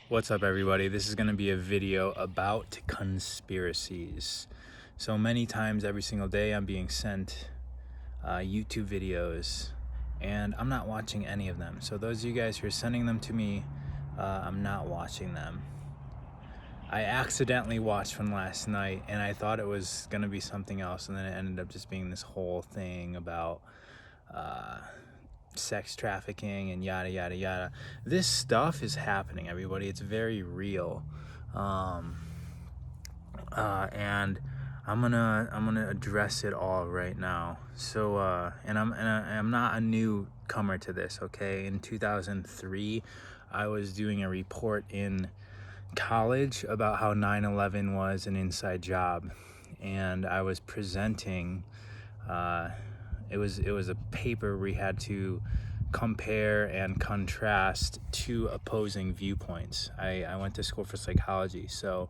What's up, everybody? This is going to be a video about conspiracies. So many times every single day I'm being sent YouTube videos and I'm not watching any of them. So those of you guys who are sending them to me, I'm not watching them. I accidentally watched one last night and I thought it was going to be something else, and then it ended up just being this whole thing about sex trafficking and yada yada yada. This stuff is happening, everybody. It's very real, and I'm gonna address it all right now. So and I'm not a newcomer to this. Okay, in 2003 I was doing a report in college about how 9/11 was an inside job, and I was presenting it was a paper we had to compare and contrast two opposing viewpoints. I went to school for psychology, so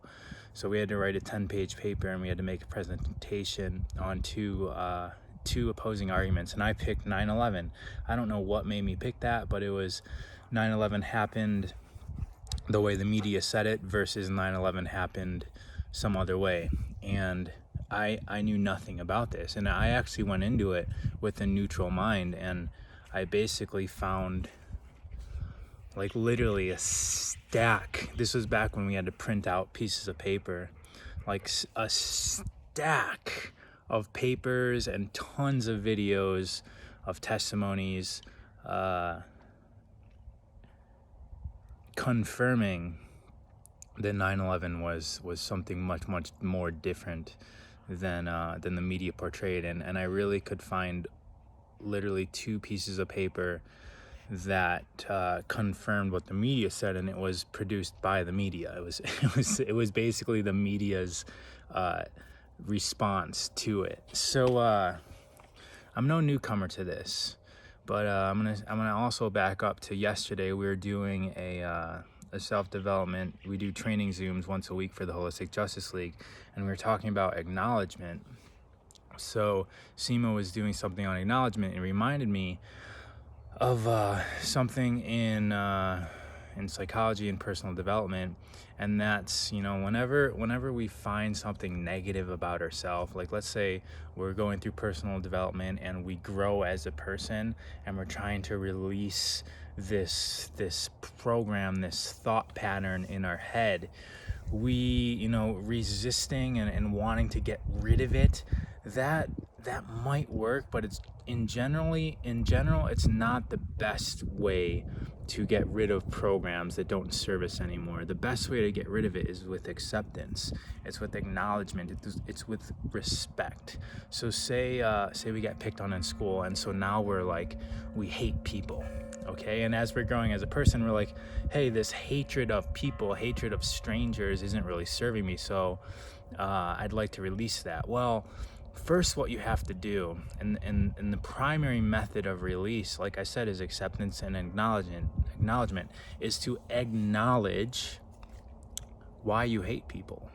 we had to write a 10-page paper and we had to make a presentation on two opposing arguments, and I picked 9/11. I don't know what made me pick that, but it was 9/11 happened the way the media said it versus 9/11 happened some other way. And I knew nothing about this, and I actually went into it with a neutral mind, and I basically found like literally a stack. This was back when we had to print out pieces of paper, like a stack of papers and tons of videos of testimonies confirming that 9/11 was something much more different than the media portrayed, and I really could find literally two pieces of paper that confirmed what the media said, and it was produced by the media. It was basically the media's response to it. So I'm no newcomer to this, but I'm gonna also back up to yesterday. We were doing a self-development. We do training Zooms once a week for the Holistic Justice League, and we were talking about acknowledgement. So Seema was doing something on acknowledgement and reminded me of something in psychology and personal development, and that's, whenever we find something negative about ourselves, like let's say we're going through personal development and we grow as a person and we're trying to release this program, this thought pattern in our head, we resisting and wanting to get rid of it, that might work, but it's in general it's not the best way to get rid of programs that don't serve us anymore. The best way to get rid of it is with acceptance. It's with acknowledgement. It's with respect. So say we get picked on in school, and so now we're like, we hate people. Okay, and as we're growing as a person, we're like, hey, this hatred of people, hatred of strangers isn't really serving me, so I'd like to release that. Well, first, what you have to do, and the primary method of release, like I said, is acceptance and acknowledgement is to acknowledge why you hate people.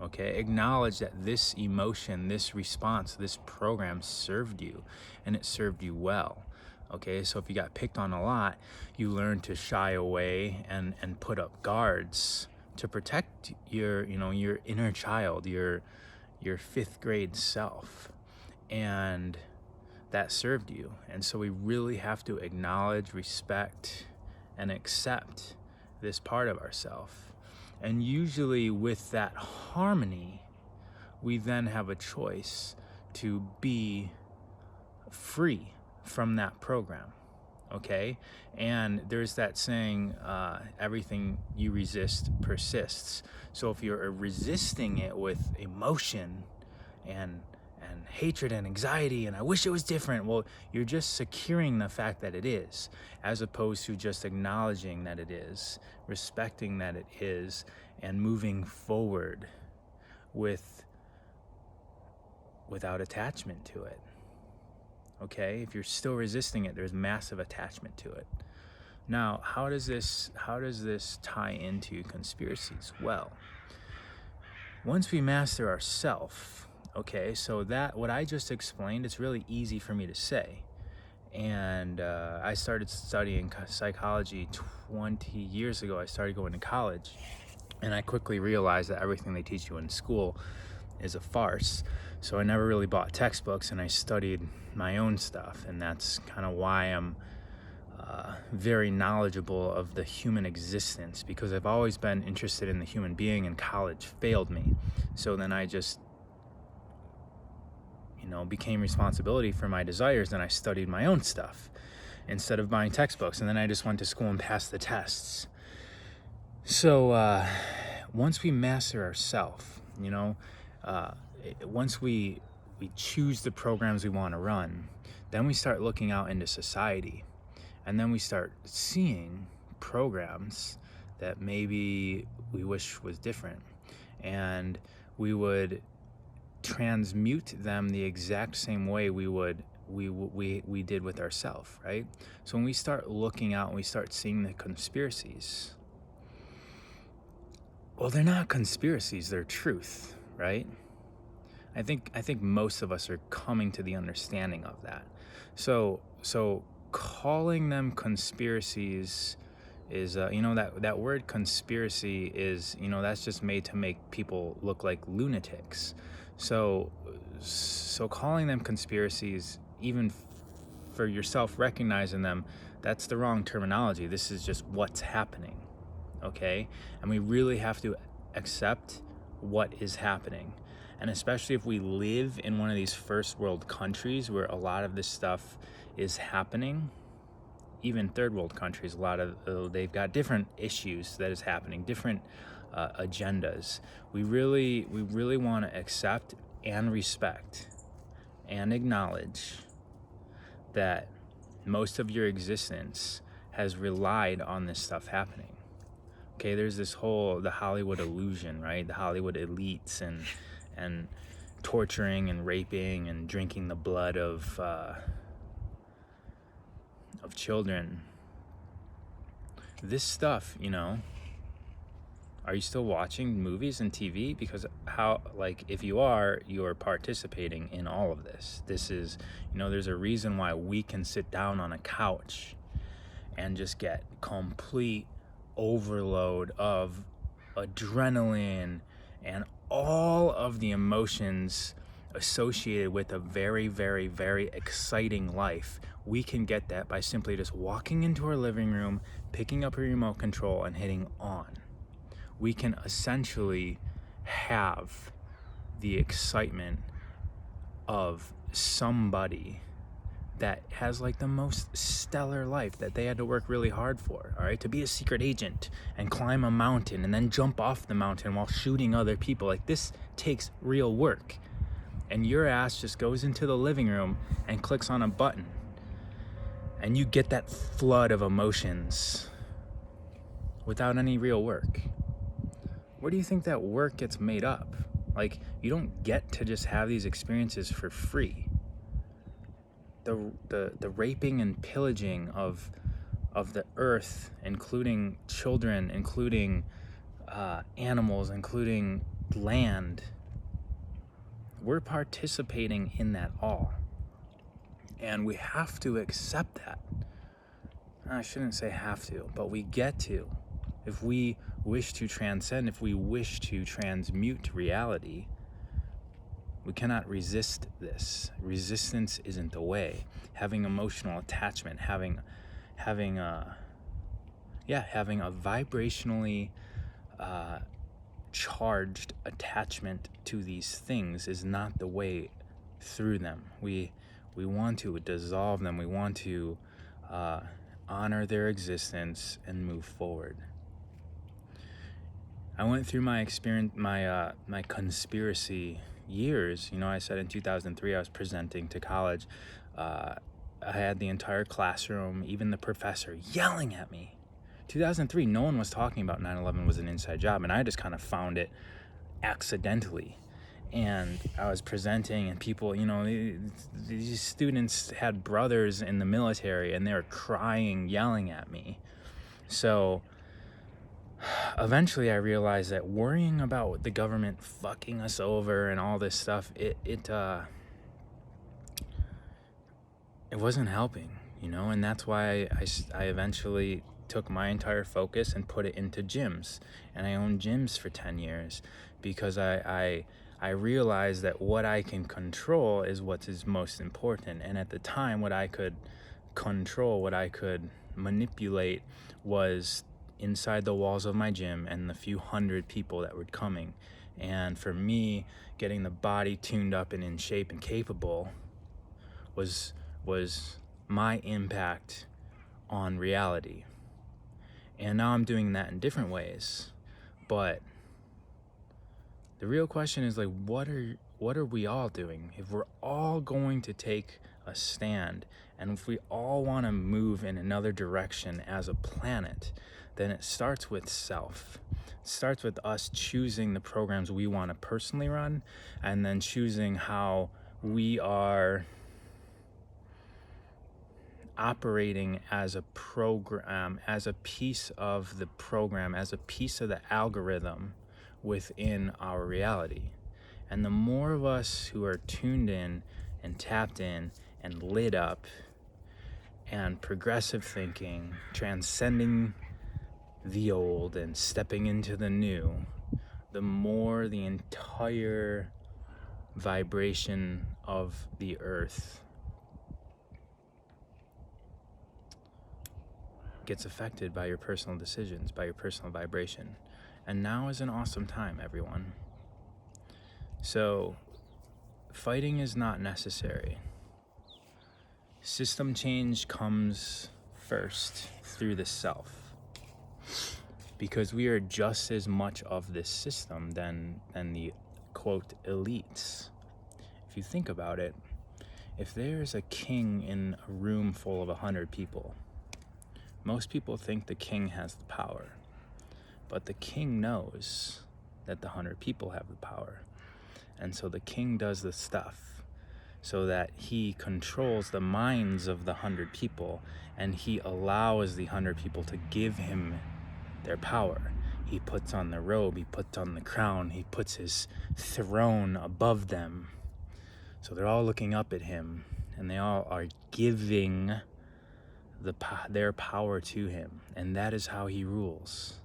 Okay, acknowledge that this emotion, this response, this program served you, and it served you well. Okay, so if you got picked on a lot, you learn to shy away and put up guards to protect your inner child, your fifth grade self, and that served you. And so we really have to acknowledge, respect, and accept this part of ourselves. And usually with that harmony, we then have a choice to be free from that program. Okay, and there's that saying, everything you resist persists. So if you're resisting it with emotion and hatred and anxiety and I wish it was different, well, you're just securing the fact that it is, as opposed to just acknowledging that it is, respecting that it is, and moving forward without attachment to it. Okay, if you're still resisting it, there's massive attachment to it. Now, how does this tie into conspiracies? Well, once we master ourself, okay, so that what I just explained, it's really easy for me to say. And I started studying psychology 20 years ago. I started going to college, and I quickly realized that everything they teach you in school is a farce. So I never really bought textbooks, and I studied my own stuff, and that's kind of why I'm very knowledgeable of the human existence, because I've always been interested in the human being, and college failed me. So then I just became responsibility for my desires, and I studied my own stuff instead of buying textbooks. And then I just went to school and passed the tests. So once we master ourselves, once we choose the programs we want to run, then we start looking out into society, and then we start seeing programs that maybe we wish was different, and we would transmute them the exact same way we did with ourselves, right? So when we start looking out and we start seeing the conspiracies, well, they're not conspiracies, they're truth, right? I think most of us are coming to the understanding of that. So calling them conspiracies is that word conspiracy is, that's just made to make people look like lunatics. So calling them conspiracies, even for yourself recognizing them, that's the wrong terminology. This is just what's happening, okay? And we really have to accept what is happening. And especially if we live in one of these first world countries where a lot of this stuff is happening, even third world countries, they've got different issues that is happening, different agendas. We really want to accept and respect and acknowledge that most of your existence has relied on this stuff happening. Okay, there's the Hollywood illusion, right? The Hollywood elites and torturing and raping and drinking the blood of children. This stuff, are you still watching movies and TV? Because if you are, you're participating in all of this. This is, there's a reason why we can sit down on a couch and just get complete overload of adrenaline and all of the emotions associated with a very, very, very exciting life. We can get that by simply just walking into our living room, picking up a remote control, and hitting on. We can essentially have the excitement of somebody that has like the most stellar life that they had to work really hard for, all right? To be a secret agent and climb a mountain and then jump off the mountain while shooting other people. Like, this takes real work. And your ass just goes into the living room and clicks on a button, and you get that flood of emotions without any real work. Where do you think that work gets made up? Like, you don't get to just have these experiences for free. The raping and pillaging of the earth, including children, including animals, including land, we're participating in that all. And we have to accept that. I shouldn't say have to, but we get to. If we wish to transcend, if we wish to transmute reality, we cannot resist this. Resistance isn't the way. Having emotional attachment, having a vibrationally charged attachment to these things is not the way through them. We want to dissolve them. We want to honor their existence and move forward. I went through my experience, my conspiracy years. I said in 2003 I was presenting to college. I had the entire classroom, even the professor, yelling at me. 2003, no one was talking about 9/11 was an inside job, and I just kind of found it accidentally. And I was presenting, and people, these students had brothers in the military, and they were crying, yelling at me. So eventually I realized that worrying about the government fucking us over and all this stuff, it wasn't helping. And that's why I eventually took my entire focus and put it into gyms, and I owned gyms for 10 years because I realized that what I can control is what is most important. And at the time, what I could control, what I could manipulate, was inside the walls of my gym and the few hundred people that were coming. And for me, getting the body tuned up and in shape and capable was my impact on reality. And now I'm doing that in different ways. But the real question is, like, what are we all doing? If we're all going to take a stand, and if we all want to move in another direction as a planet, then it starts with self. It starts with us choosing the programs we want to personally run, and then choosing how we are operating as a program, as a piece of the program, as a piece of the algorithm within our reality. And the more of us who are tuned in and tapped in and lit up and progressive thinking, transcending the old and stepping into the new, the more the entire vibration of the earth gets affected by your personal decisions, by your personal vibration. And now is an awesome time, everyone. So, fighting is not necessary. System change comes first through the self. Because we are just as much of this system than the quote elites. If you think about it, if there's a king in a room full of 100 people, most people think the king has the power, but the king knows that the 100 people have the power. And so the king does the stuff so that he controls the minds of the 100 people, and he allows the 100 people to give him their power. He puts on the robe, he puts on the crown, he puts his throne above them. So they're all looking up at him, and they all are giving their power to him, and that is how he rules.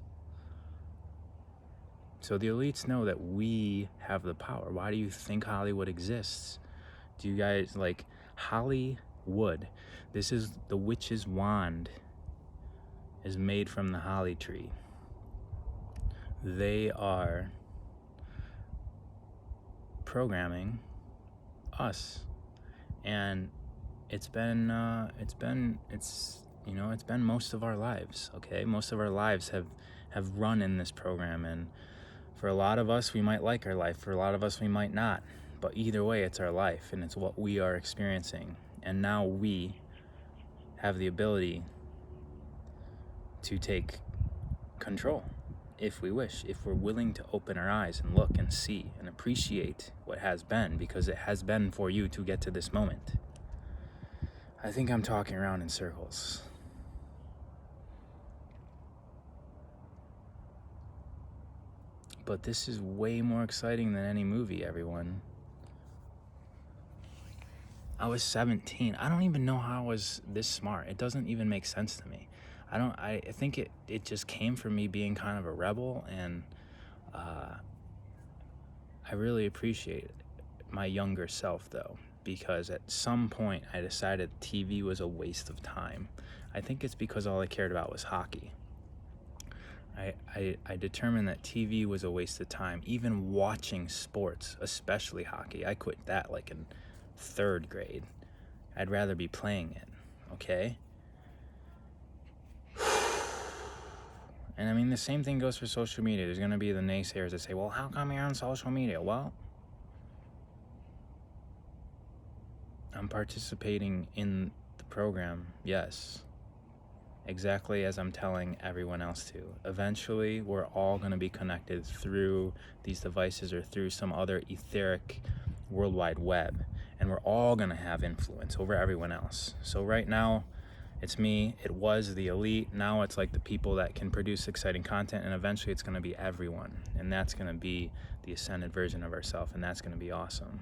So the elites know that we have the power. Why do you think Hollywood exists? Do you guys like Hollywood? This is the witch's wand is made from the holly tree. They are programming us, and it's been most of our lives. Okay, most of our lives have run in this program, and for a lot of us, we might like our life. For a lot of us, we might not. But either way, it's our life, and it's what we are experiencing. And now we have the ability to take control if we wish, if we're willing to open our eyes and look and see and appreciate what has been, because it has been for you to get to this moment. I think I'm talking around in circles. But this is way more exciting than any movie, everyone. I was 17. I don't even know how I was this smart. It doesn't even make sense to me. I think it just came from me being kind of a rebel, and I really appreciate my younger self, though, because at some point I decided TV was a waste of time. I think it's because all I cared about was hockey. I determined that TV was a waste of time. Even watching sports, especially hockey, I quit that like in 3rd grade. I'd rather be playing it, okay? And I mean, the same thing goes for social media. There's going to be the naysayers that say, well, how come you're on social media? Well, I'm participating in the program, yes. Exactly as I'm telling everyone else to. Eventually, we're all going to be connected through these devices or through some other etheric worldwide web. And we're all going to have influence over everyone else. So right now, it's me. It was the elite. Now it's like the people that can produce exciting content. And eventually, it's going to be everyone. And that's going to be the ascended version of ourselves. And that's going to be awesome.